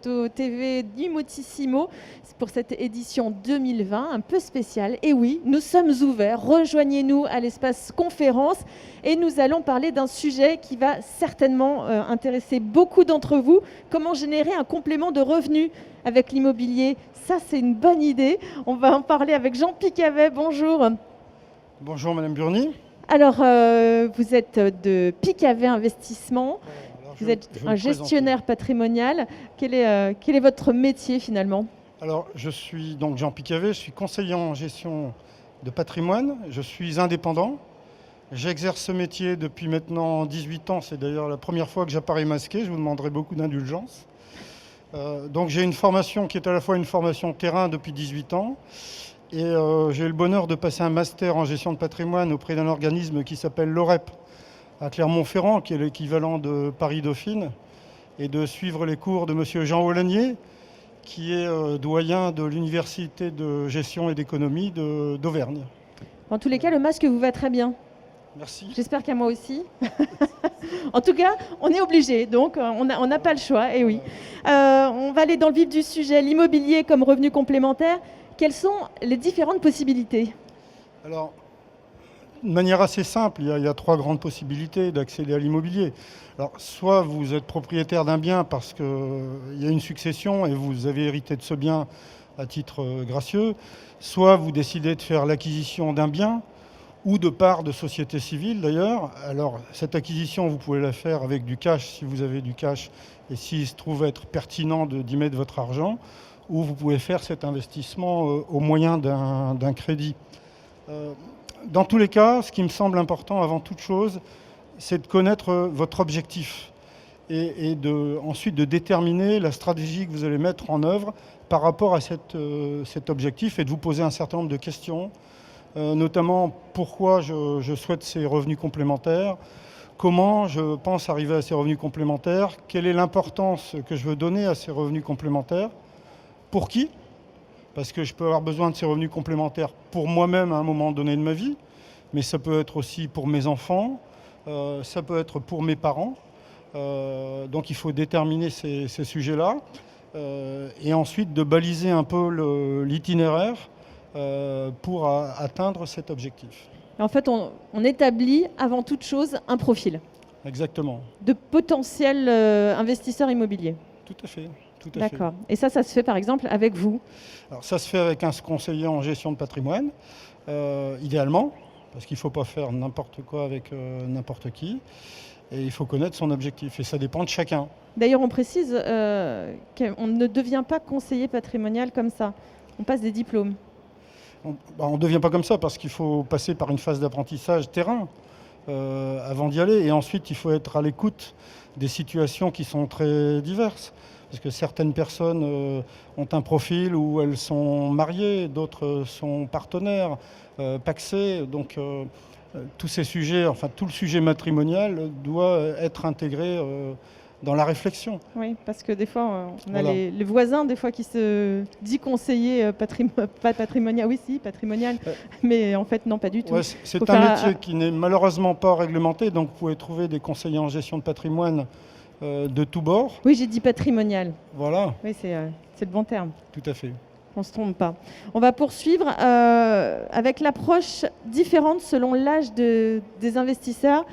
plateau TV d'Imotissimo pour cette édition 2020, un peu spéciale. Et oui, nous sommes ouverts. Rejoignez-nous à l'espace conférence et nous allons parler d'un sujet qui va certainement intéresser beaucoup d'entre vous. Comment générer un complément de revenus avec l'immobilier? Ça, c'est une bonne idée. On va en parler avec Jean Picavet. Bonjour. Bonjour Madame Burny. Alors, vous êtes de Picavet Investissement. Vous êtes un gestionnaire patrimonial. Quel est votre métier finalement? Alors, je suis donc Jean Picavet, je suis conseiller en gestion de patrimoine. Je suis indépendant. J'exerce ce métier depuis maintenant 18 ans. C'est d'ailleurs la première fois que j'apparais masqué. Je vous demanderai beaucoup d'indulgence. Donc j'ai une formation qui est à la fois une formation terrain depuis 18 ans. Et j'ai eu le bonheur de passer un master en gestion de patrimoine auprès d'un organisme qui s'appelle l'OREP à Clermont-Ferrand, qui est l'équivalent de Paris-Dauphine, et de suivre les cours de M. Jean Hollanier, qui est doyen de l'Université de gestion et d'économie d'Auvergne. En tous les cas, le masque vous va très bien. Merci. J'espère qu'à moi aussi. En tout cas, on est obligé, donc on n'a pas le choix, et oui. On va aller dans le vif du sujet, l'immobilier comme revenu complémentaire. Quelles sont les différentes possibilités? Alors, de manière assez simple, il y a 3 grandes possibilités d'accéder à l'immobilier. Alors, soit vous êtes propriétaire d'un bien parce qu'il y a une succession et vous avez hérité de ce bien à titre gracieux, soit vous décidez de faire l'acquisition d'un bien ou de parts de société civile d'ailleurs. Alors, cette acquisition, vous pouvez la faire avec du cash si vous avez du cash et s'il se trouve être pertinent d'y mettre votre argent, ou vous pouvez faire cet investissement au moyen d'un crédit. Dans tous les cas, ce qui me semble important avant toute chose, c'est de connaître votre objectif et ensuite de déterminer la stratégie que vous allez mettre en œuvre par rapport à cet objectif et de vous poser un certain nombre de questions, notamment pourquoi je souhaite ces revenus complémentaires, comment je pense arriver à ces revenus complémentaires, quelle est l'importance que je veux donner à ces revenus complémentaires, pour qui? Parce que je peux avoir besoin de ces revenus complémentaires pour moi-même à un moment donné de ma vie, mais ça peut être aussi pour mes enfants, ça peut être pour mes parents. Donc il faut déterminer ces sujets-là et ensuite de baliser un peu l'itinéraire pour atteindre cet objectif. En fait, on établit avant toute chose un profil. Exactement. De potentiels investisseurs immobiliers. Tout à fait. D'accord. Et ça se fait par exemple avec vous? Alors ça se fait avec un conseiller en gestion de patrimoine, idéalement, parce qu'il ne faut pas faire n'importe quoi avec n'importe qui. Et il faut connaître son objectif. Et ça dépend de chacun. D'ailleurs, on précise qu'on ne devient pas conseiller patrimonial comme ça. On passe des diplômes. On ne devient pas comme ça parce qu'il faut passer par une phase d'apprentissage terrain avant d'y aller. Et ensuite, il faut être à l'écoute des situations qui sont très diverses. Parce que certaines personnes ont un profil où elles sont mariées, d'autres sont partenaires, pacsées. Donc tous ces sujets, enfin tout le sujet matrimonial doit être intégré dans la réflexion. Oui, parce que des fois, on a les voisins des fois qui se disent conseiller pas patrimonial, oui si, patrimonial, mais en fait non, pas du tout. Ouais, c'est un métier qui n'est malheureusement pas réglementé, donc vous pouvez trouver des conseillers en gestion de patrimoine de tous bords. Oui, j'ai dit patrimonial. Voilà. Oui, c'est le bon terme. Tout à fait. On ne se trompe pas. On va poursuivre avec l'approche différente selon l'âge des investisseurs.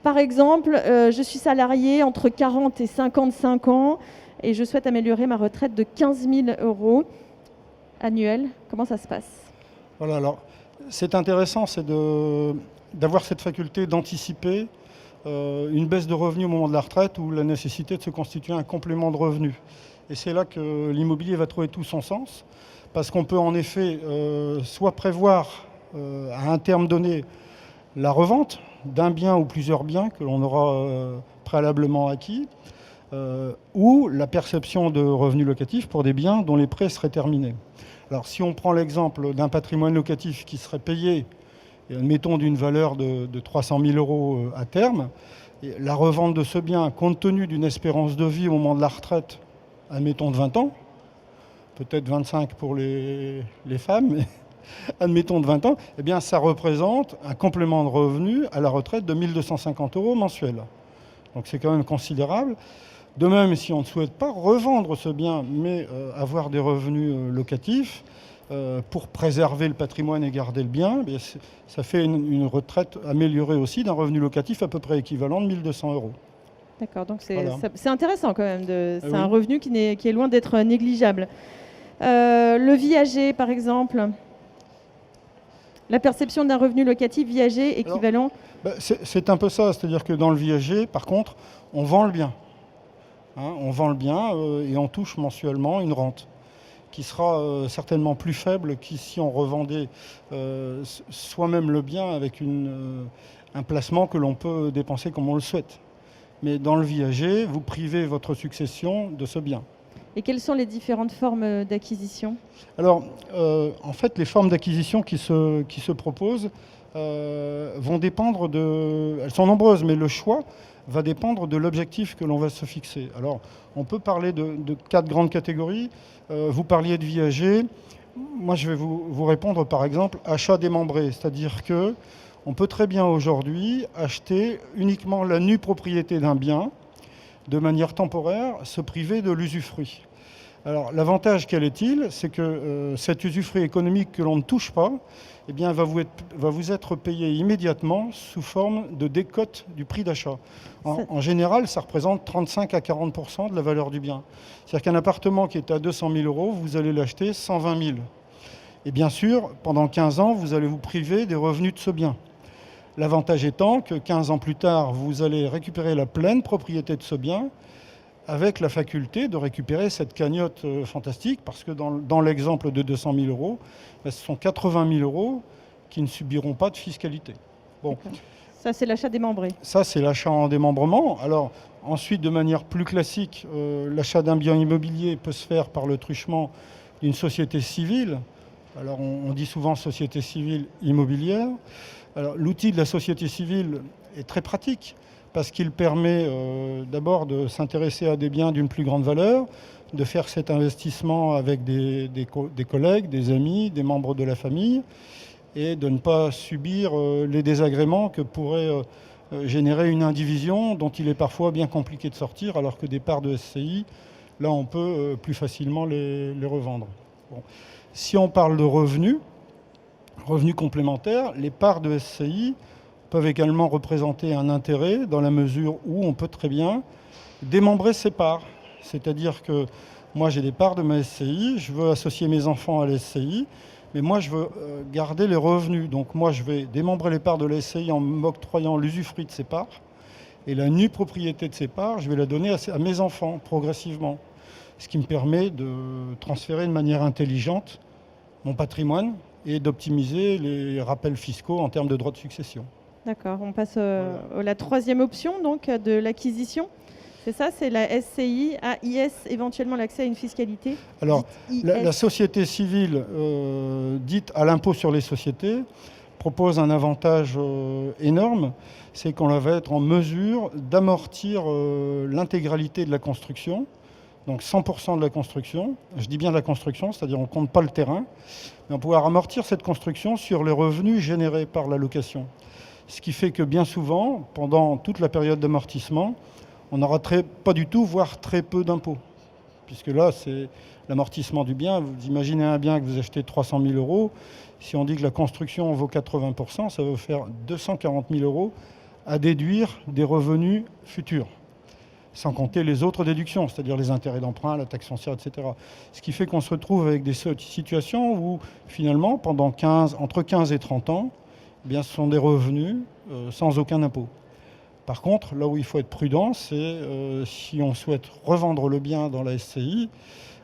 Par exemple, je suis salarié entre 40 et 55 ans et je souhaite améliorer ma retraite de 15 000 € annuels. Comment ça se passe? Voilà, alors c'est intéressant, c'est d'avoir cette faculté d'anticiper une baisse de revenus au moment de la retraite ou la nécessité de se constituer un complément de revenus. Et c'est là que l'immobilier va trouver tout son sens, parce qu'on peut en effet soit prévoir à un terme donné la revente d'un bien ou plusieurs biens que l'on aura préalablement acquis, ou la perception de revenus locatifs pour des biens dont les prêts seraient terminés. Alors si on prend l'exemple d'un patrimoine locatif qui serait payé, admettons d'une valeur de 300 000 € à terme, et la revente de ce bien, compte tenu d'une espérance de vie au moment de la retraite, admettons de 20 ans, peut-être 25 pour les femmes, mais admettons de 20 ans, eh bien ça représente un complément de revenu à la retraite de 1 250 € mensuels. Donc c'est quand même considérable. De même, si on ne souhaite pas revendre ce bien, mais avoir des revenus locatifs, pour préserver le patrimoine et garder le bien, ça fait une retraite améliorée aussi d'un revenu locatif à peu près équivalent de 1 200 euros. D'accord, donc Voilà. c'est intéressant quand même. C'est oui. un revenu qui est loin d'être négligeable. Le viager, par exemple, la perception d'un revenu locatif viager équivalent. C'est un peu ça, c'est-à-dire que dans le viager, par contre, on vend le bien. Hein, on vend le bien et on touche mensuellement une rente qui sera certainement plus faible que si on revendait soi-même le bien avec un placement que l'on peut dépenser comme on le souhaite. Mais dans le viager, vous privez votre succession de ce bien. Et quelles sont les différentes formes d'acquisition ? Alors, en fait, les formes d'acquisition qui se proposent vont dépendre de... Elles sont nombreuses, mais le choix va dépendre de l'objectif que l'on va se fixer. Alors, on peut parler de 4 grandes catégories. Vous parliez de viager. Moi, je vais vous répondre, par exemple, achat démembré. C'est-à-dire que on peut très bien aujourd'hui acheter uniquement la nue propriété d'un bien, de manière temporaire, se priver de l'usufruit. Alors, l'avantage, quel est-il ? C'est que cet usufruit économique que l'on ne touche pas, eh bien, va vous être payé immédiatement sous forme de décote du prix d'achat. En général, ça représente 35 à 40% de la valeur du bien. C'est-à-dire qu'un appartement qui est à 200 000 euros, vous allez l'acheter 120 000. Et bien sûr, pendant 15 ans, vous allez vous priver des revenus de ce bien. L'avantage étant que 15 ans plus tard, vous allez récupérer la pleine propriété de ce bien avec la faculté de récupérer cette cagnotte fantastique, parce que dans l'exemple de 200 000 euros, ce sont 80 000 euros qui ne subiront pas de fiscalité. Bon. Ça, c'est l'achat démembré. Ça, c'est l'achat en démembrement. Alors, ensuite, de manière plus classique, l'achat d'un bien immobilier peut se faire par le truchement d'une société civile. Alors, on dit souvent société civile immobilière. Alors, l'outil de la société civile est très pratique parce qu'il permet d'abord de s'intéresser à des biens d'une plus grande valeur, de faire cet investissement avec des collègues, des amis, des membres de la famille, et de ne pas subir les désagréments que pourrait générer une indivision dont il est parfois bien compliqué de sortir, alors que des parts de SCI, là, on peut plus facilement les revendre. Bon. Si on parle de revenus complémentaires, les parts de SCI peuvent également représenter un intérêt dans la mesure où on peut très bien démembrer ces parts. C'est-à-dire que moi, j'ai des parts de ma SCI, je veux associer mes enfants à la SCI, mais moi, je veux garder les revenus. Donc moi, je vais démembrer les parts de la SCI en m'octroyant l'usufruit de ces parts. Et la nue propriété de ces parts, je vais la donner à mes enfants progressivement. Ce qui me permet de transférer de manière intelligente mon patrimoine et d'optimiser les rappels fiscaux en termes de droits de succession. D'accord, on passe à la troisième option donc, de l'acquisition. C'est ça, c'est la SCI, AIS, éventuellement l'accès à une fiscalité. Alors, la société civile dite à l'impôt sur les sociétés propose un avantage énorme, c'est qu'on va être en mesure d'amortir l'intégralité de la construction, donc 100% de la construction. Je dis bien de la construction, c'est-à-dire on ne compte pas le terrain, mais on va pouvoir amortir cette construction sur les revenus générés par la location. Ce qui fait que bien souvent, pendant toute la période d'amortissement, on n'aura pas du tout, voire très peu d'impôts. Puisque là, c'est l'amortissement du bien. Vous imaginez un bien que vous achetez 300 000 euros. Si on dit que la construction vaut 80%, ça va vous faire 240 000 euros à déduire des revenus futurs. Sans compter les autres déductions, c'est-à-dire les intérêts d'emprunt, la taxe foncière, etc. Ce qui fait qu'on se retrouve avec des situations où, finalement, pendant entre 15 et 30 ans, eh bien, ce sont des revenus sans aucun impôt. Par contre, là où il faut être prudent, c'est si on souhaite revendre le bien dans la SCI,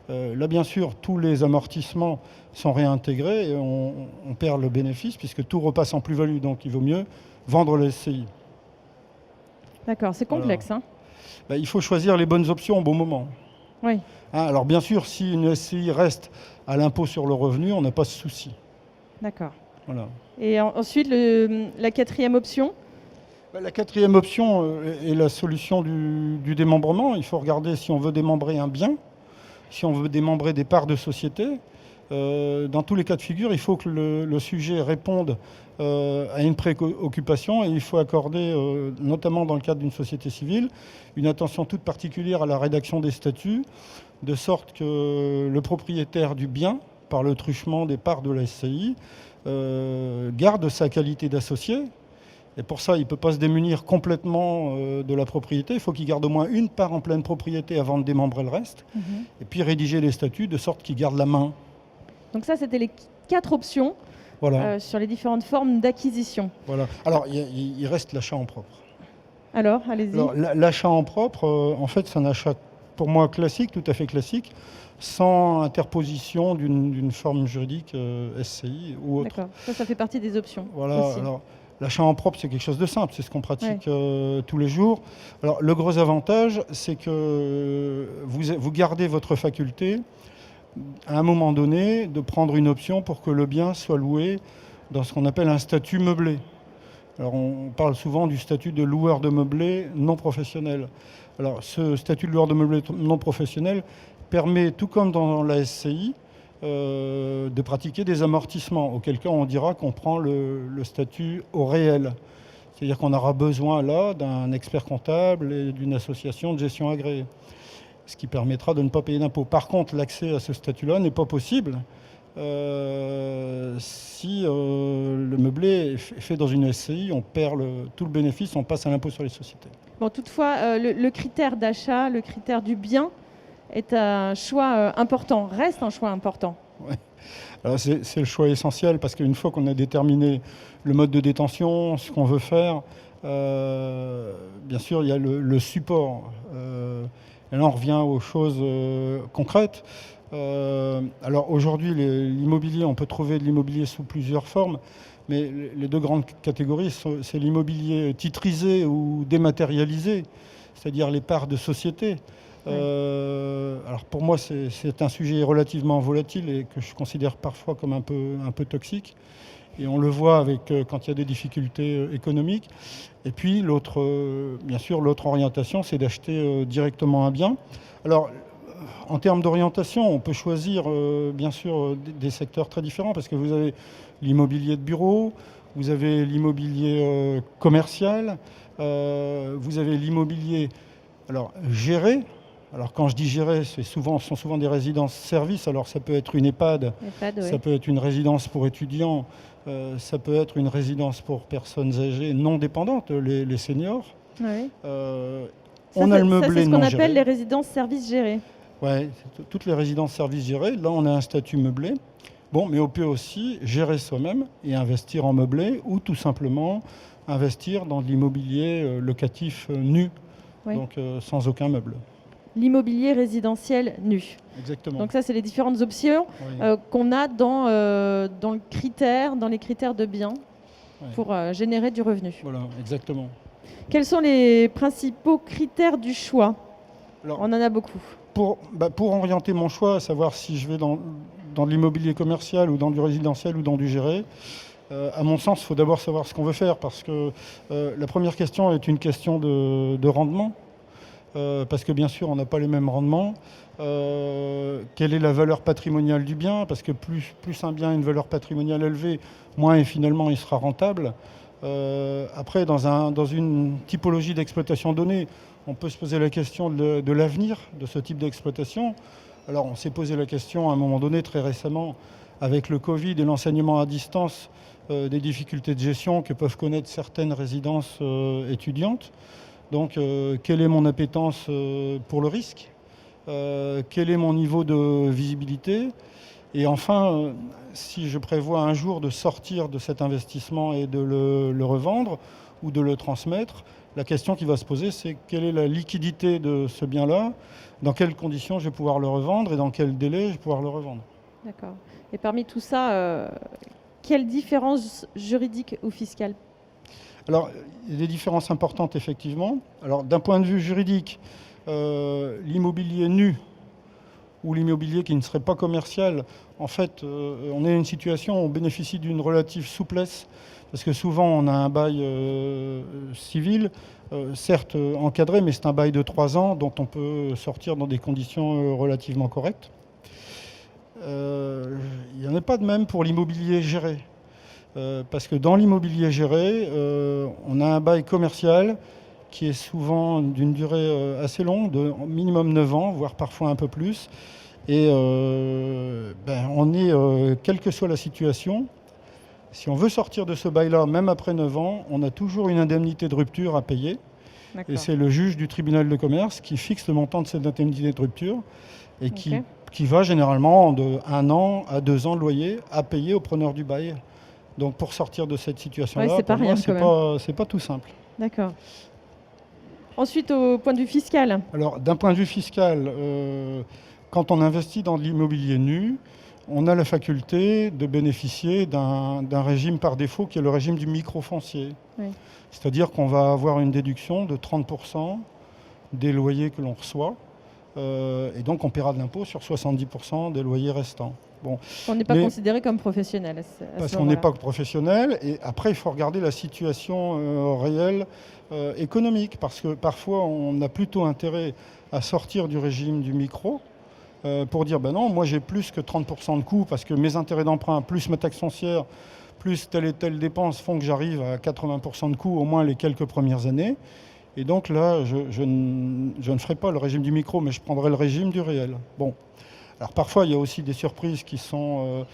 là bien sûr tous les amortissements sont réintégrés et on perd le bénéfice puisque tout repasse en plus-value, donc il vaut mieux vendre la SCI. D'accord, c'est complexe. Voilà. Il faut choisir les bonnes options au bon moment. Oui. Alors bien sûr, si une SCI reste à l'impôt sur le revenu, on n'a pas ce souci. D'accord. Voilà. Et ensuite, la quatrième option ? La quatrième option est la solution du démembrement. Il faut regarder si on veut démembrer un bien, si on veut démembrer des parts de société. Dans tous les cas de figure, il faut que le sujet réponde à une préoccupation et il faut accorder, notamment dans le cadre d'une société civile, une attention toute particulière à la rédaction des statuts, de sorte que le propriétaire du bien, par le truchement des parts de la SCI, garde sa qualité d'associé. Et pour ça, il ne peut pas se démunir complètement de la propriété. Il faut qu'il garde au moins une part en pleine propriété avant de démembrer le reste. Et puis rédiger les statuts de sorte qu'il garde la main. Donc ça, c'était les 4 options sur les différentes formes d'acquisition. Voilà. Alors, il reste l'achat en propre. Alors, allez-y. L'achat en propre, en fait, c'est un achat, pour moi, classique, tout à fait classique, sans interposition d'une forme juridique SCI ou autre. D'accord. Ça fait partie des options. Voilà. Aussi. Alors, l'achat en propre, c'est quelque chose de simple, c'est ce qu'on pratique tous les jours. Alors, le gros avantage, c'est que vous gardez votre faculté, à un moment donné, de prendre une option pour que le bien soit loué dans ce qu'on appelle un statut meublé. Alors, on parle souvent du statut de loueur de meublé non professionnel. Alors, ce statut de loueur de meublé non professionnel permet, tout comme dans la SCI, de pratiquer des amortissements, auquel cas on dira qu'on prend le statut au réel. C'est-à-dire qu'on aura besoin là d'un expert comptable et d'une association de gestion agréée, ce qui permettra de ne pas payer d'impôts. Par contre, l'accès à ce statut-là n'est pas possible si le meublé est fait dans une SCI, on perd tout le bénéfice, on passe à l'impôt sur les sociétés. Bon, toutefois, le critère d'achat, le critère du bien est un choix important, reste un choix important. Ouais. Alors c'est le choix essentiel parce qu'une fois qu'on a déterminé le mode de détention, ce qu'on veut faire, bien sûr, il y a le support. Et là, on revient aux choses concrètes. Alors aujourd'hui, l'immobilier, on peut trouver de l'immobilier sous plusieurs formes, mais les deux grandes catégories, c'est l'immobilier titrisé ou dématérialisé, c'est-à-dire les parts de société. Alors pour moi, c'est un sujet relativement volatile et que je considère parfois comme un peu toxique. Et on le voit quand il y a des difficultés économiques. Et puis, bien sûr, l'autre orientation, c'est d'acheter directement un bien. Alors, en termes d'orientation, on peut choisir, bien sûr, des secteurs très différents parce que vous avez l'immobilier de bureau, vous avez l'immobilier commercial, vous avez l'immobilier géré. Alors quand je dis géré, ce sont souvent des résidences-services. Alors ça peut être une EHPAD, ça peut être une résidence pour étudiants, ça peut être une résidence pour personnes âgées non dépendantes, les seniors. Oui. On a le meublé c'est ce non qu'on géré. appelle les résidences-services gérées. Oui, toutes les résidences-services gérées. Là, on a un statut meublé. Bon, mais on peut aussi gérer soi-même et investir en meublé ou tout simplement investir dans de l'immobilier locatif nu, donc sans aucun meuble. L'immobilier résidentiel nu. Exactement. Donc ça, c'est les différentes options qu'on a dans les critères de biens pour générer du revenu. Voilà, exactement. Quels sont les principaux critères du choix? Alors, on en a beaucoup. Pour orienter mon choix, à savoir si je vais dans de l'immobilier commercial ou dans du résidentiel ou dans du géré, à mon sens, il faut d'abord savoir ce qu'on veut faire parce que la première question est une question de rendement. Parce que bien sûr, on n'a pas les mêmes rendements. Quelle est la valeur patrimoniale du bien? Parce que plus un bien a une valeur patrimoniale élevée, moins et finalement il sera rentable. Après, dans une typologie d'exploitation donnée, on peut se poser la question de l'avenir de ce type d'exploitation. Alors, on s'est posé la question à un moment donné, très récemment, avec le Covid et l'enseignement à distance, des difficultés de gestion que peuvent connaître certaines résidences étudiantes. Donc, quelle est mon appétence pour le risque? Quel est mon niveau de visibilité? Et enfin, si je prévois un jour de sortir de cet investissement et de le revendre ou de le transmettre, la question qui va se poser, c'est quelle est la liquidité de ce bien-là, dans quelles conditions je vais pouvoir le revendre et dans quel délai je vais pouvoir le revendre. D'accord. Et parmi tout ça, quelle différence juridique ou fiscale? Alors, il y a des différences importantes, effectivement. Alors, d'un point de vue juridique, l'immobilier nu ou l'immobilier qui ne serait pas commercial, en fait, on est dans une situation où on bénéficie d'une relative souplesse, parce que souvent, on a un bail civil, certes encadré, mais c'est un bail de 3 ans, dont on peut sortir dans des conditions relativement correctes. Il n'y en a pas de même pour l'immobilier géré. Parce que dans l'immobilier géré, on a un bail commercial qui est souvent d'une durée assez longue, de minimum 9 ans, voire parfois un peu plus. Et on est, quelle que soit la situation, si on veut sortir de ce bail-là, même après 9 ans, on a toujours une indemnité de rupture à payer. D'accord. Et c'est le juge du tribunal de commerce qui fixe le montant de cette indemnité de rupture et qui va généralement de 1 an à 2 ans de loyer à payer au preneur du bail. Donc pour sortir de cette situation-là, c'est pas pour moi, rien, c'est pas tout simple. D'accord. Ensuite, au point de vue fiscal. Alors d'un point de vue fiscal, quand on investit dans de l'immobilier nu, on a la faculté de bénéficier d'un régime par défaut qui est le régime du microfoncier. Oui. C'est-à-dire qu'on va avoir une déduction de 30% des loyers que l'on reçoit. Et donc on paiera de l'impôt sur 70% des loyers restants. Bon. On n'est pas considéré comme professionnel. Parce qu'on n'est pas professionnel. Et après, il faut regarder la situation réelle économique. Parce que parfois, on a plutôt intérêt à sortir du régime du micro pour dire, ben non, moi j'ai plus que 30% de coûts parce que mes intérêts d'emprunt, plus ma taxe foncière, plus telle et telle dépense font que j'arrive à 80% de coûts au moins les quelques premières années. Et donc là, je ne ferai pas le régime du micro, mais je prendrai le régime du réel. Bon. Alors parfois, il y a aussi des surprises qui sont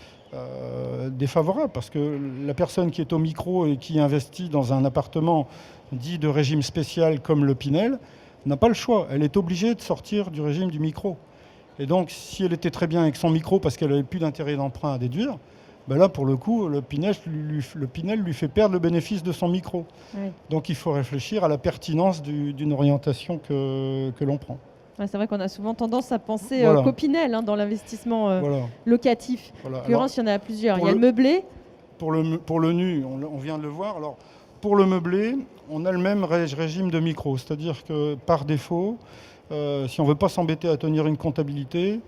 défavorables, parce que la personne qui est au micro et qui investit dans un appartement dit de régime spécial comme le Pinel n'a pas le choix. Elle est obligée de sortir du régime du micro. Et donc, si elle était très bien avec son micro parce qu'elle n'avait plus d'intérêt d'emprunt à déduire, ben là, pour le coup, le Pinel lui fait perdre le bénéfice de son micro. Oui. Donc il faut réfléchir à la pertinence d'une orientation que l'on prend. Ouais, c'est vrai qu'on a souvent tendance à penser qu'au Pinel dans l'investissement locatif. En l'occurrence, il y en a plusieurs. Il y a le meublé. Pour le nu, on vient de le voir. Alors, pour le meublé, on a le même régime de micro. C'est-à-dire que par défaut, si on ne veut pas s'embêter à tenir une comptabilité,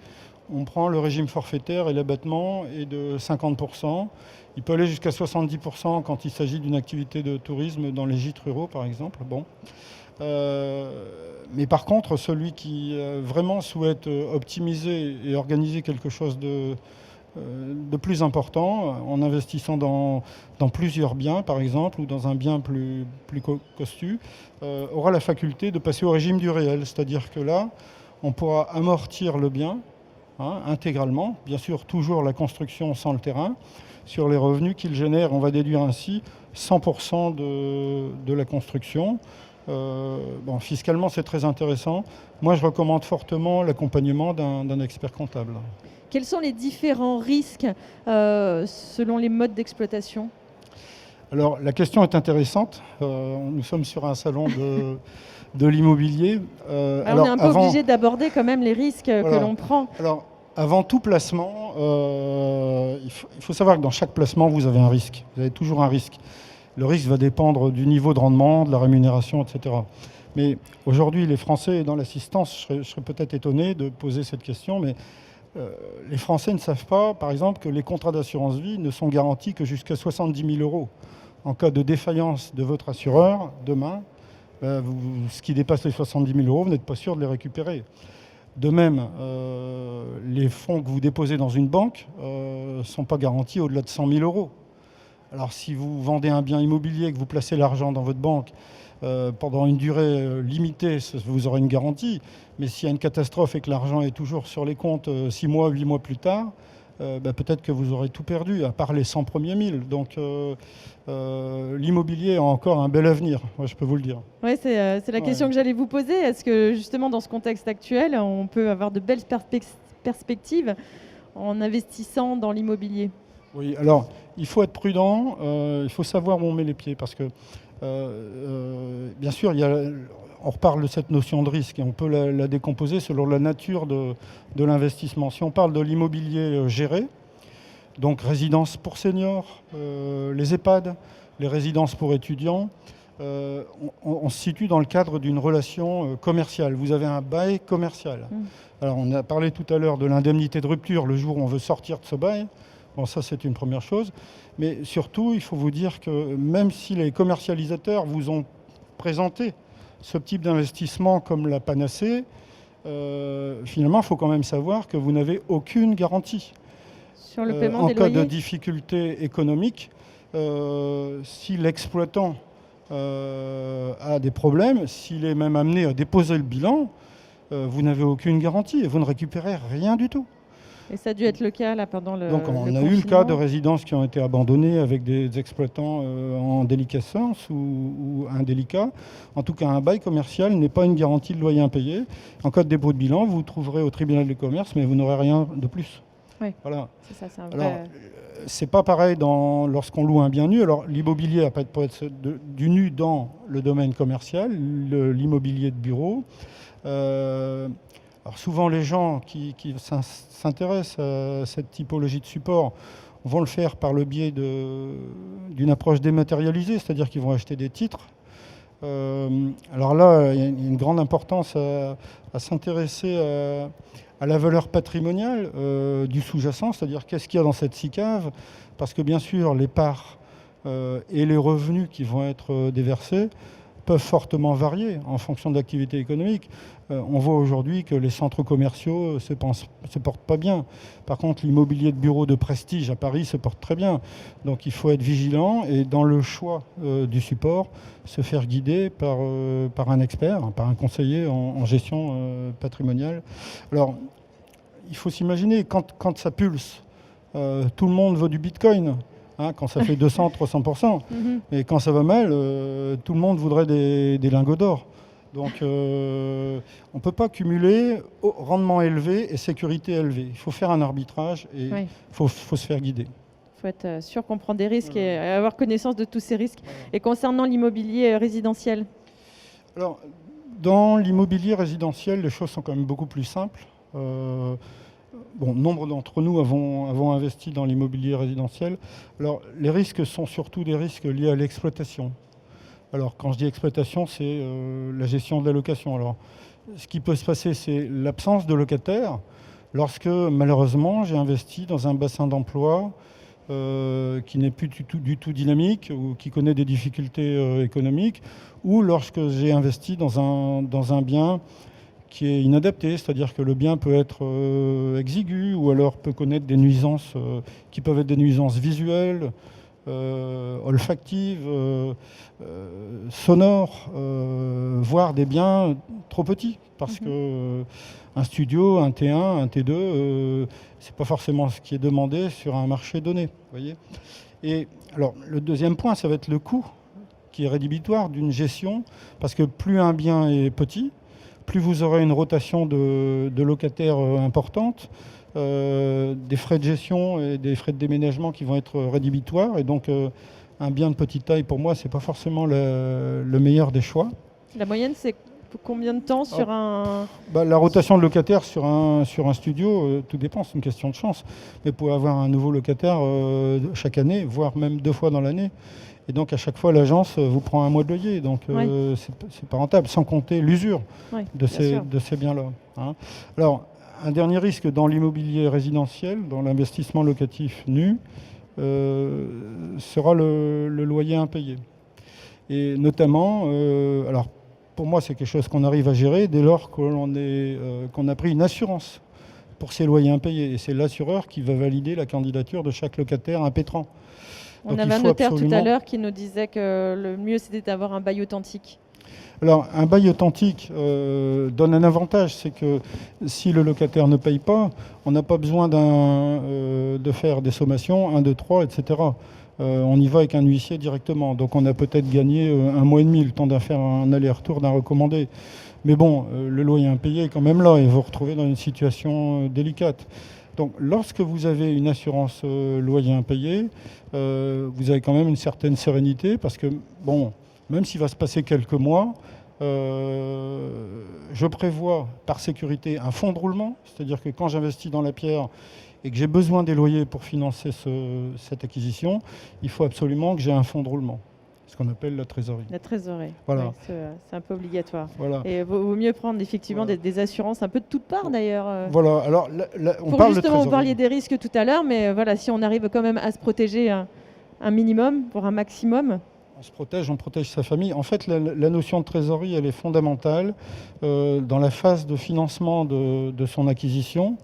on prend le régime forfaitaire et l'abattement est de 50%. Il peut aller jusqu'à 70% quand il s'agit d'une activité de tourisme dans les gîtes ruraux, par exemple. Bon. Mais par contre, celui qui vraiment souhaite optimiser et organiser quelque chose de plus important, en investissant dans plusieurs biens, par exemple, ou dans un bien plus costu, aura la faculté de passer au régime du réel. C'est-à-dire que là, on pourra amortir le bien intégralement, bien sûr toujours la construction sans le terrain, sur les revenus qu'il génère. On va déduire ainsi 100% de la construction. Fiscalement, c'est très intéressant. Moi, je recommande fortement l'accompagnement d'un expert comptable. Quels sont les différents risques selon les modes d'exploitation ? Alors, la question est intéressante. Nous sommes sur un salon de l'immobilier. On est un peu obligé d'aborder quand même les risques que l'on prend. Alors, avant tout placement, il faut savoir que dans chaque placement, vous avez un risque. Vous avez toujours un risque. Le risque va dépendre du niveau de rendement, de la rémunération, etc. Mais aujourd'hui, les Français, dans l'assistance, je serais peut-être étonné de poser cette question, mais les Français ne savent pas, par exemple, que les contrats d'assurance vie ne sont garantis que jusqu'à 70 000 €. En cas de défaillance de votre assureur, demain, ce qui dépasse les 70 000 €, vous n'êtes pas sûr de les récupérer. De même, les fonds que vous déposez dans une banque ne sont pas garantis au-delà de 100 000 €. Alors si vous vendez un bien immobilier et que vous placez l'argent dans votre banque pendant une durée limitée, vous aurez une garantie. Mais s'il y a une catastrophe et que l'argent est toujours sur les comptes 6 mois, 8 mois plus tard, peut-être que vous aurez tout perdu, à part les 100 premiers 1000. Donc l'immobilier a encore un bel avenir, moi, je peux vous le dire. Oui, c'est la question que j'allais vous poser. Est-ce que justement dans ce contexte actuel, on peut avoir de belles perspectives en investissant dans l'immobilier ? Oui, alors il faut être prudent, il faut savoir où on met les pieds, parce que bien sûr, on reparle de cette notion de risque et on peut la décomposer selon la nature de l'investissement. Si on parle de l'immobilier géré, donc résidences pour seniors, les EHPAD, les résidences pour étudiants, on se situe dans le cadre d'une relation commerciale. Vous avez un bail commercial. Alors on a parlé tout à l'heure de l'indemnité de rupture le jour où on veut sortir de ce bail. Bon, ça, c'est une première chose. Mais surtout, il faut vous dire que même si les commercialisateurs vous ont présenté ce type d'investissement comme la panacée, finalement, il faut quand même savoir que vous n'avez aucune garantie. Sur le paiement en des cas de loyers. difficulté économique, si l'exploitant a des problèmes, s'il est même amené à déposer le bilan, vous n'avez aucune garantie et vous ne récupérez rien du tout. Et ça a dû être le cas là pendant le Donc on a confinement. eu le cas de résidences qui ont été abandonnées avec des exploitants en déliquescence ou indélicats. En tout cas, un bail commercial n'est pas une garantie de loyer impayé. En cas de dépôt de bilan, vous trouverez au tribunal de commerce, mais vous n'aurez rien de plus. Oui. Voilà. C'est ça, c'est un Alors, vrai... c'est pas pareil lorsqu'on loue un bien nu. Alors, l'immobilier peut être du nu dans le domaine commercial, l'immobilier de bureau. Alors souvent, les gens qui s'intéressent à cette typologie de support vont le faire par le biais d'une approche dématérialisée, c'est-à-dire qu'ils vont acheter des titres. Alors là, il y a une grande importance à s'intéresser à la valeur patrimoniale du sous-jacent, c'est-à-dire qu'est-ce qu'il y a dans cette SICAV, parce que bien sûr, les parts et les revenus qui vont être déversés peuvent fortement varier en fonction de l'activité économique. On voit aujourd'hui que les centres commerciaux se portent pas bien. Par contre, l'immobilier de bureau de prestige à Paris se porte très bien. Donc il faut être vigilant et dans le choix du support, se faire guider par un expert, par un conseiller en gestion patrimoniale. Alors, il faut s'imaginer, quand ça pulse, tout le monde veut du Bitcoin. Quand ça fait 200, 300%. Et quand ça va mal, tout le monde voudrait des lingots d'or. Donc on ne peut pas cumuler rendement élevé et sécurité élevée. Il faut faire un arbitrage et il faut se faire guider. Il faut être sûr qu'on prend des risques et avoir connaissance de tous ces risques. Et concernant l'immobilier résidentiel? Alors, dans l'immobilier résidentiel, les choses sont quand même beaucoup plus simples. Nombre d'entre nous avons investi dans l'immobilier résidentiel. Alors, les risques sont surtout des risques liés à l'exploitation. Alors, quand je dis exploitation, c'est la gestion de la location. Alors, ce qui peut se passer, c'est l'absence de locataires. Lorsque, malheureusement, j'ai investi dans un bassin d'emploi qui n'est plus du tout dynamique ou qui connaît des difficultés économiques, ou lorsque j'ai investi dans un bien qui est inadapté, c'est-à-dire que le bien peut être exigu ou alors peut connaître des nuisances qui peuvent être des nuisances visuelles, olfactives, sonores, voire des biens trop petits. Parce que un studio, un T1, un T2, c'est pas forcément ce qui est demandé sur un marché donné. Voyez. Et alors, le deuxième point, ça va être le coût qui est rédhibitoire d'une gestion, parce que plus un bien est petit, plus vous aurez une rotation de locataires importante, des frais de gestion et des frais de déménagement qui vont être rédhibitoires. Et donc, un bien de petite taille, pour moi, ce n'est pas forcément le meilleur des choix. La moyenne, c'est combien de temps sur un... La rotation de locataires sur un studio, tout dépend, c'est une question de chance. Mais vous pouvez avoir un nouveau locataire chaque année, voire même 2 fois dans l'année. Et donc, à chaque fois, l'agence vous prend un mois de loyer. Donc, c'est pas rentable, sans compter l'usure de ces biens-là. Alors, un dernier risque dans l'immobilier résidentiel, dans l'investissement locatif nu, sera le loyer impayé. Et notamment, alors, pour moi, c'est quelque chose qu'on arrive à gérer dès lors qu'on a pris une assurance pour ces loyers impayés. Et c'est l'assureur qui va valider la candidature de chaque locataire impétrant. On avait un notaire tout à l'heure qui nous disait que le mieux c'était d'avoir un bail authentique. Alors un bail authentique donne un avantage, c'est que si le locataire ne paye pas, on n'a pas besoin de faire des sommations, 1, 2, 3, etc. On y va avec un huissier directement. Donc on a peut-être gagné 1 mois et demi, le temps de faire un aller-retour d'un recommandé. Mais bon, le loyer impayé est quand même là et vous vous retrouvez dans une situation délicate. Donc, lorsque vous avez une assurance loyer impayé, vous avez quand même une certaine sérénité parce que, bon, même s'il va se passer quelques mois, je prévois par sécurité un fonds de roulement, c'est-à-dire que quand j'investis dans la pierre et que j'ai besoin des loyers pour financer cette acquisition, il faut absolument que j'ai un fonds de roulement. Ce qu'on appelle la trésorerie. La trésorerie, voilà. C'est un peu obligatoire. Voilà. Et il vaut mieux prendre effectivement des assurances un peu de toutes parts d'ailleurs. Voilà, alors on pour parle justement, de trésorerie. Vous parliez des risques tout à l'heure, mais voilà, si on arrive quand même à se protéger un minimum pour un maximum. On protège sa famille. En fait, la notion de trésorerie, elle est fondamentale dans la phase de financement de son acquisition.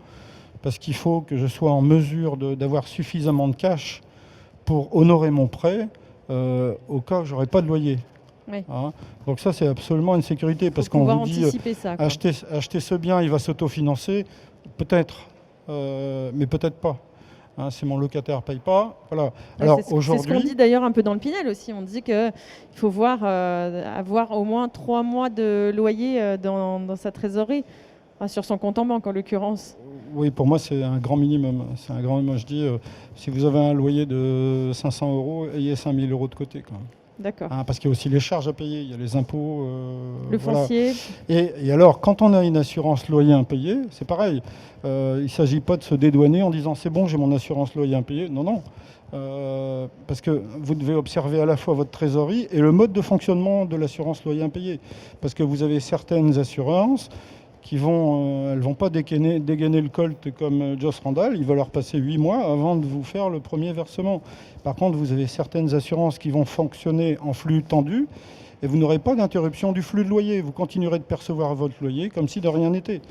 parce qu'il faut que je sois en mesure d'avoir suffisamment de cash pour honorer mon prêt au cas où je n'aurai pas de loyer. Oui. Hein. Donc ça, c'est absolument une sécurité, parce qu'on vous dit ça, acheter ce bien, il va s'autofinancer, peut-être, mais peut-être pas. Hein, si mon locataire ne paye pas, voilà. Alors aujourd'hui, c'est ce qu'on dit d'ailleurs un peu dans le Pinel aussi. On dit qu'il faut avoir au moins 3 mois de loyer dans sa trésorerie, sur son compte en banque en l'occurrence. Oui, pour moi, c'est un grand minimum. C'est un grand minimum. Je dis, si vous avez un loyer de 500 €, ayez 5 000 € de côté, quand même. D'accord. Hein, parce qu'il y a aussi les charges à payer, il y a les impôts. Le foncier. Et alors, quand on a une assurance loyer impayé, c'est pareil. Il ne s'agit pas de se dédouaner en disant c'est bon, j'ai mon assurance loyer impayé. Non, non. Parce que vous devez observer à la fois votre trésorerie et le mode de fonctionnement de l'assurance loyer impayé. Parce que vous avez certaines assurances qui elles vont pas dégainer le colt comme Joss Randall, il va leur passer 8 mois avant de vous faire le premier versement. Par contre, vous avez certaines assurances qui vont fonctionner en flux tendu et vous n'aurez pas d'interruption du flux de loyer. Vous continuerez de percevoir votre loyer comme si de rien n'était.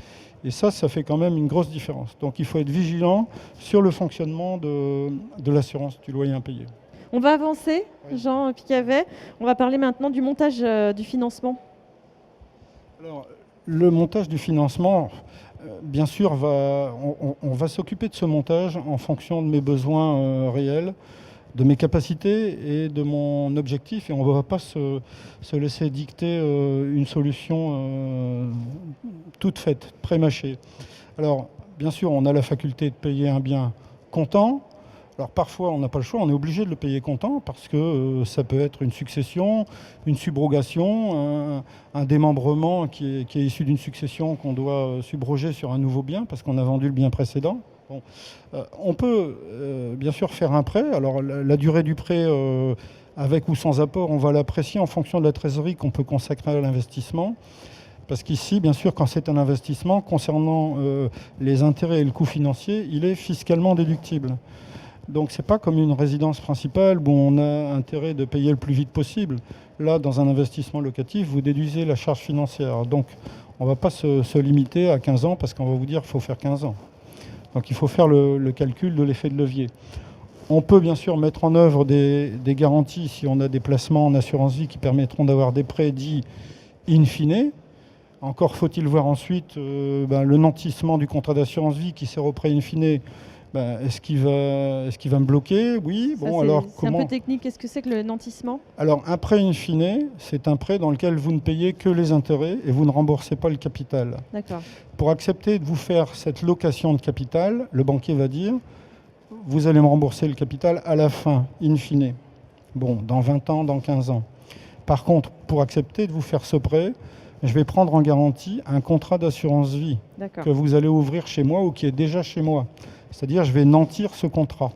Et ça fait quand même une grosse différence. Donc il faut être vigilant sur le fonctionnement de l'assurance du loyer impayé. On va avancer, Jean Picavet. On va parler maintenant du montage du financement. Alors, le montage du financement, bien sûr, on va s'occuper de ce montage en fonction de mes besoins réels, de mes capacités et de mon objectif. Et on ne va pas se laisser dicter une solution toute faite, pré-mâchée. Alors, bien sûr, on a la faculté de payer un bien comptant. Alors parfois, on n'a pas le choix, on est obligé de le payer comptant parce que ça peut être une succession, une subrogation, un démembrement qui est issu d'une succession qu'on doit subroger sur un nouveau bien parce qu'on a vendu le bien précédent. Bon. On peut bien sûr faire un prêt. Alors la durée du prêt, avec ou sans apport, on va l'apprécier en fonction de la trésorerie qu'on peut consacrer à l'investissement. Parce qu'ici, bien sûr, quand c'est un investissement, concernant les intérêts et le coût financier, il est fiscalement déductible. Donc ce n'est pas comme une résidence principale où on a intérêt de payer le plus vite possible. Là, dans un investissement locatif, vous déduisez la charge financière. Donc on ne va pas se limiter à 15 ans parce qu'on va vous dire qu'il faut faire 15 ans. Donc il faut faire le calcul de l'effet de levier. On peut bien sûr mettre en œuvre des garanties si on a des placements en assurance vie qui permettront d'avoir des prêts dits in fine. Encore faut-il voir ensuite le nantissement du contrat d'assurance vie qui sert au prêt in fine. Est-ce qu'il va me bloquer? Oui. C'est un peu technique. Qu'est-ce que c'est que le nantissement? Alors, un prêt in fine, c'est un prêt dans lequel vous ne payez que les intérêts et vous ne remboursez pas le capital. D'accord. Pour accepter de vous faire cette location de capital, le banquier va dire vous allez me rembourser le capital à la fin, in fine. Bon, dans 20 ans, dans 15 ans. Par contre, pour accepter de vous faire ce prêt, je vais prendre en garantie un contrat d'assurance vie que vous allez ouvrir chez moi ou qui est déjà chez moi. C'est-à-dire, je vais nantir ce contrat.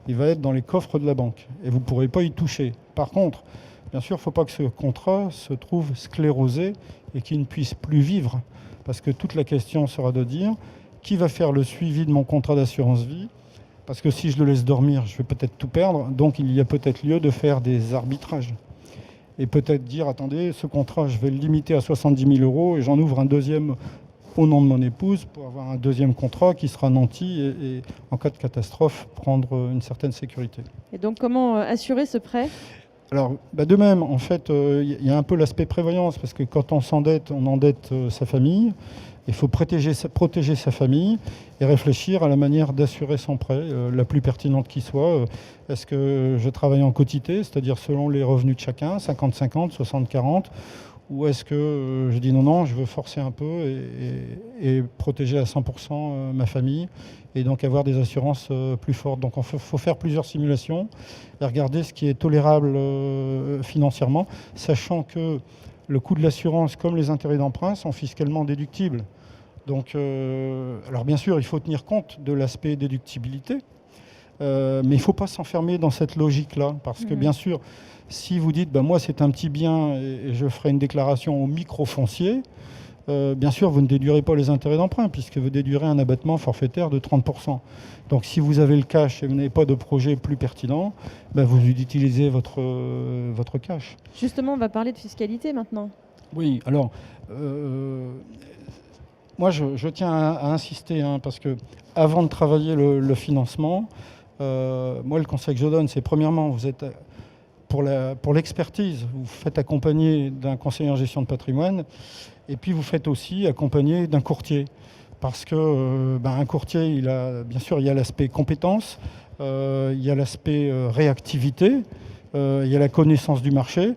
Il va être dans les coffres de la banque et vous ne pourrez pas y toucher. Par contre, bien sûr, il ne faut pas que ce contrat se trouve sclérosé et qu'il ne puisse plus vivre. Parce que toute la question sera de dire qui va faire le suivi de mon contrat d'assurance vie. Parce que si je le laisse dormir, je vais peut-être tout perdre. Donc, il y a peut-être lieu de faire des arbitrages. Et peut-être dire, attendez, ce contrat, je vais le limiter à 70 000 € et j'en ouvre un deuxième au nom de mon épouse pour avoir un deuxième contrat qui sera nanti et en cas de catastrophe, prendre une certaine sécurité. Et donc, comment assurer ce prêt? Alors, de même, en fait, il y a un peu l'aspect prévoyance, parce que quand on s'endette, on endette sa famille. Il faut protéger sa famille et réfléchir à la manière d'assurer son prêt, la plus pertinente qui soit. Est-ce que je travaille en quotité, c'est-à-dire selon les revenus de chacun, 50-50, 60-40, ou est-ce que je dis non, je veux forcer un peu et protéger à 100% ma famille et donc avoir des assurances plus fortes. Donc il faut faire plusieurs simulations et regarder ce qui est tolérable financièrement, sachant que le coût de l'assurance, comme les intérêts d'emprunt, sont fiscalement déductibles. Donc, alors bien sûr, il faut tenir compte de l'aspect déductibilité, mais il ne faut pas s'enfermer dans cette logique-là, parce que bien sûr, si vous dites moi c'est un petit bien et je ferai une déclaration au micro-foncier, bien sûr vous ne déduirez pas les intérêts d'emprunt puisque vous déduirez un abattement forfaitaire de 30%. Donc si vous avez le cash et vous n'avez pas de projet plus pertinent, vous utilisez votre cash. Justement, on va parler de fiscalité maintenant. Oui, alors moi, je tiens à insister, hein, parce que avant de travailler le financement, moi, le conseil que je donne, c'est premièrement, vous êtes pour l'expertise, vous faites accompagner d'un conseiller en gestion de patrimoine, et puis vous faites aussi accompagner d'un courtier. Parce que un courtier, bien sûr, il y a l'aspect compétence, il y a l'aspect réactivité, il y a la connaissance du marché.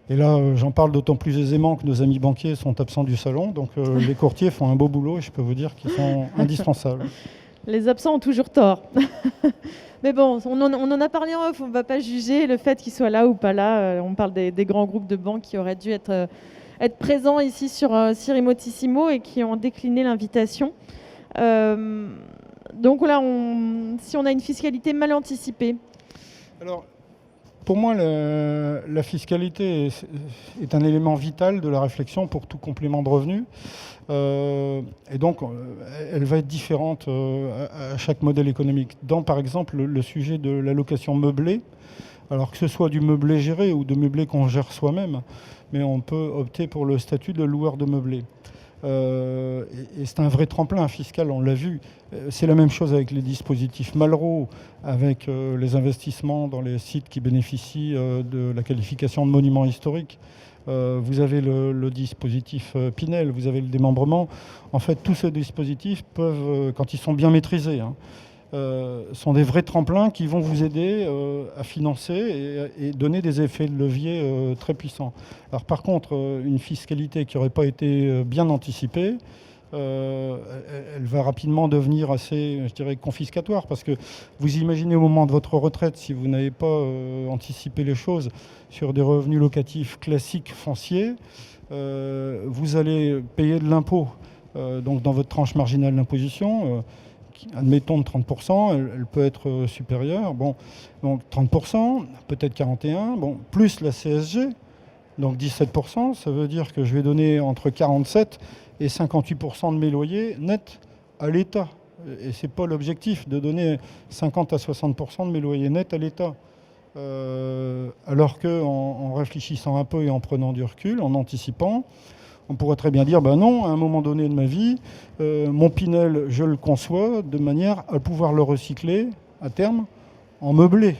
Et là, j'en parle d'autant plus aisément que nos amis banquiers sont absents du salon. Donc les courtiers font un beau boulot et je peux vous dire qu'ils sont indispensables. Les absents ont toujours tort. Mais bon, on en a parlé en off, on ne va pas juger le fait qu'ils soient là ou pas là. On parle des grands groupes de banques qui auraient dû être présents ici sur Sirimotissimo et qui ont décliné l'invitation. Donc là, si on a une fiscalité mal anticipée. Alors, pour moi, la fiscalité est un élément vital de la réflexion pour tout complément de revenus. Et donc, elle va être différente à chaque modèle économique. Dans, par exemple, le sujet de l'allocation meublée, alors que ce soit du meublé géré ou de meublé qu'on gère soi-même, mais on peut opter pour le statut de loueur de meublé. Et c'est un vrai tremplin fiscal, on l'a vu. C'est la même chose avec les dispositifs Malraux, avec les investissements dans les sites qui bénéficient de la qualification de monument historique. Vous avez le dispositif Pinel, vous avez le démembrement. En fait, tous ces dispositifs peuvent, quand ils sont bien maîtrisés, sont des vrais tremplins qui vont vous aider à financer et donner des effets de levier très puissants. Alors par contre, une fiscalité qui n'aurait pas été bien anticipée, elle va rapidement devenir assez, je dirais, confiscatoire, parce que vous imaginez au moment de votre retraite, si vous n'avez pas anticipé les choses sur des revenus locatifs classiques fonciers, vous allez payer de l'impôt donc dans votre tranche marginale d'imposition, admettons de 30%, elle peut être supérieure. Bon, donc 30%, peut-être 41%, bon, plus la CSG, donc 17%, ça veut dire que je vais donner entre 47 et 58% de mes loyers nets à l'État. Et ce n'est pas l'objectif de donner 50 à 60% de mes loyers nets à l'État. Alors qu'en réfléchissant un peu et en prenant du recul, en anticipant, on pourrait très bien dire, ben non, à un moment donné de ma vie, mon Pinel, je le conçois de manière à pouvoir le recycler à terme en meublé.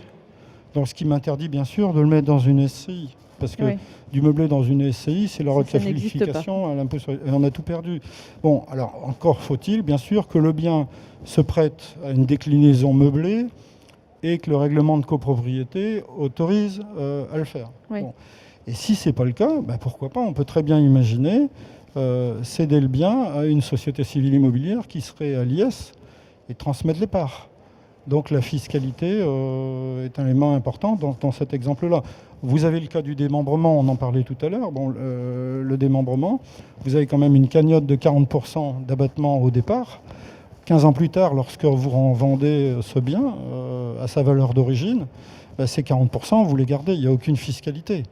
Donc ce qui m'interdit bien sûr de le mettre dans une SCI. Parce que du meublé dans une SCI, c'est la requalification à l'impôt sur... Et on a tout perdu. Bon, alors encore faut-il bien sûr que le bien se prête à une déclinaison meublée et que le règlement de copropriété autorise à le faire. Oui. Bon. Et si ce n'est pas le cas, ben pourquoi pas, on peut très bien imaginer céder le bien à une société civile immobilière qui serait à l'IS et transmettre les parts. Donc la fiscalité est un élément important dans cet exemple-là. Vous avez le cas du démembrement, on en parlait tout à l'heure. Bon, le démembrement, vous avez quand même une cagnotte de 40% d'abattement au départ. 15 ans plus tard, lorsque vous vendez ce bien à sa valeur d'origine, ben ces 40%, vous les gardez, il n'y a aucune fiscalité.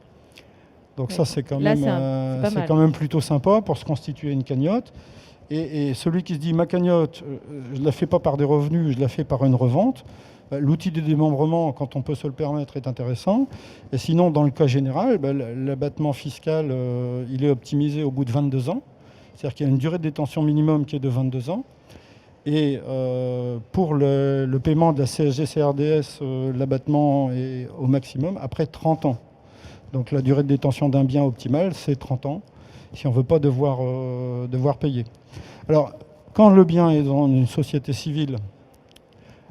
Donc ça, c'est quand même plutôt sympa pour se constituer une cagnotte. Et celui qui se dit, ma cagnotte, je ne la fais pas par des revenus, je la fais par une revente, l'outil de démembrement, quand on peut se le permettre, est intéressant. Et sinon, dans le cas général, l'abattement fiscal, il est optimisé au bout de 22 ans. C'est-à-dire qu'il y a une durée de détention minimum qui est de 22 ans. Et pour le paiement de la CSG-CRDS, l'abattement est au maximum après 30 ans. Donc la durée de détention d'un bien optimale, c'est 30 ans, si on ne veut pas devoir payer. Alors, quand le bien est dans une société civile,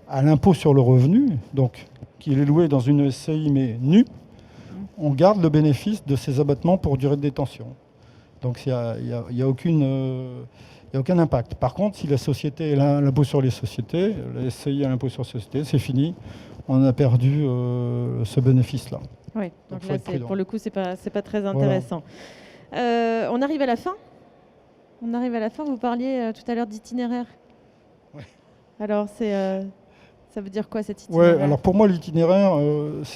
à l'impôt sur le revenu, donc qu'il est loué dans une SCI mais nu, on garde le bénéfice de ces abattements pour durée de détention. Donc il n'y a aucun impact. Par contre, si la société est à l'impôt sur les sociétés, la SCI à l'impôt sur les sociétés, c'est fini, on a perdu ce bénéfice-là. Oui, donc là, pour le coup, c'est pas très intéressant. Voilà. On arrive à la fin. Vous parliez tout à l'heure d'itinéraire. Ouais. Alors, ça veut dire quoi, cet itinéraire ? Ouais, alors pour moi, l'itinéraire,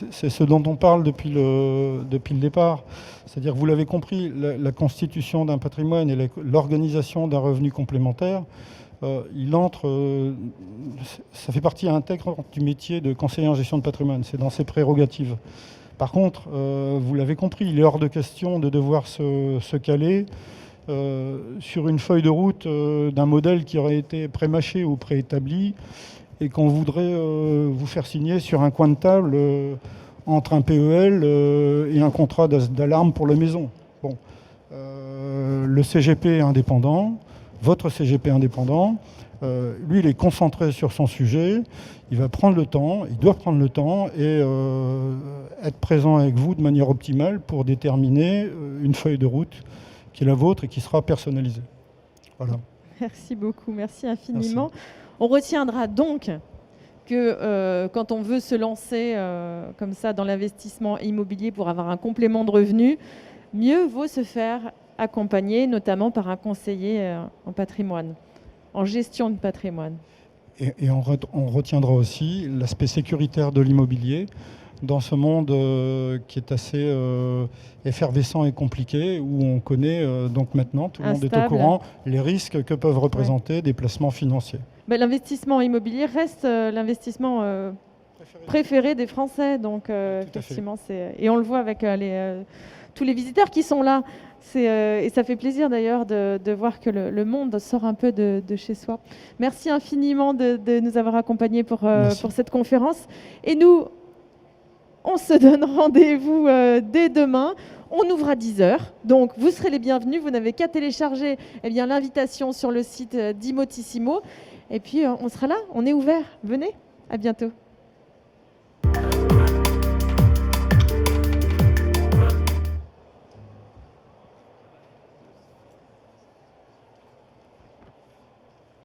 c'est ce dont on parle depuis le départ. C'est-à-dire, vous l'avez compris, la constitution d'un patrimoine et l'organisation d'un revenu complémentaire, ça fait partie intégrante du métier de conseiller en gestion de patrimoine. C'est dans ses prérogatives. Par contre, vous l'avez compris, il est hors de question de devoir se caler sur une feuille de route d'un modèle qui aurait été prémâché ou préétabli et qu'on voudrait vous faire signer sur un coin de table entre un PEL et un contrat d'alarme pour la maison. Bon. Le CGP est indépendant, votre CGP est indépendant, lui il est concentré sur son sujet, il va prendre le temps, il doit prendre le temps et être présent avec vous de manière optimale pour déterminer une feuille de route qui est la vôtre et qui sera personnalisée. Voilà. Merci beaucoup, merci infiniment. Merci. On retiendra donc que quand on veut se lancer comme ça dans l'investissement immobilier pour avoir un complément de revenus, mieux vaut se faire accompagner, notamment par un conseiller en patrimoine, en gestion de patrimoine. Et on retiendra aussi l'aspect sécuritaire de l'immobilier dans ce monde qui est assez effervescent et compliqué, où on connaît donc maintenant, tout le monde est au courant, les risques que peuvent représenter des placements financiers. Ben, l'investissement immobilier reste l'investissement préféré des Français. Donc effectivement, et on le voit avec tous les visiteurs qui sont là. Et ça fait plaisir d'ailleurs de voir que le monde sort un peu de chez soi. Merci infiniment de nous avoir accompagnés pour cette conférence. Et nous, on se donne rendez-vous dès demain. On ouvre à 10h. Donc vous serez les bienvenus. Vous n'avez qu'à télécharger l'invitation sur le site d'Imotissimo. Et puis on sera là. On est ouvert. Venez. À bientôt.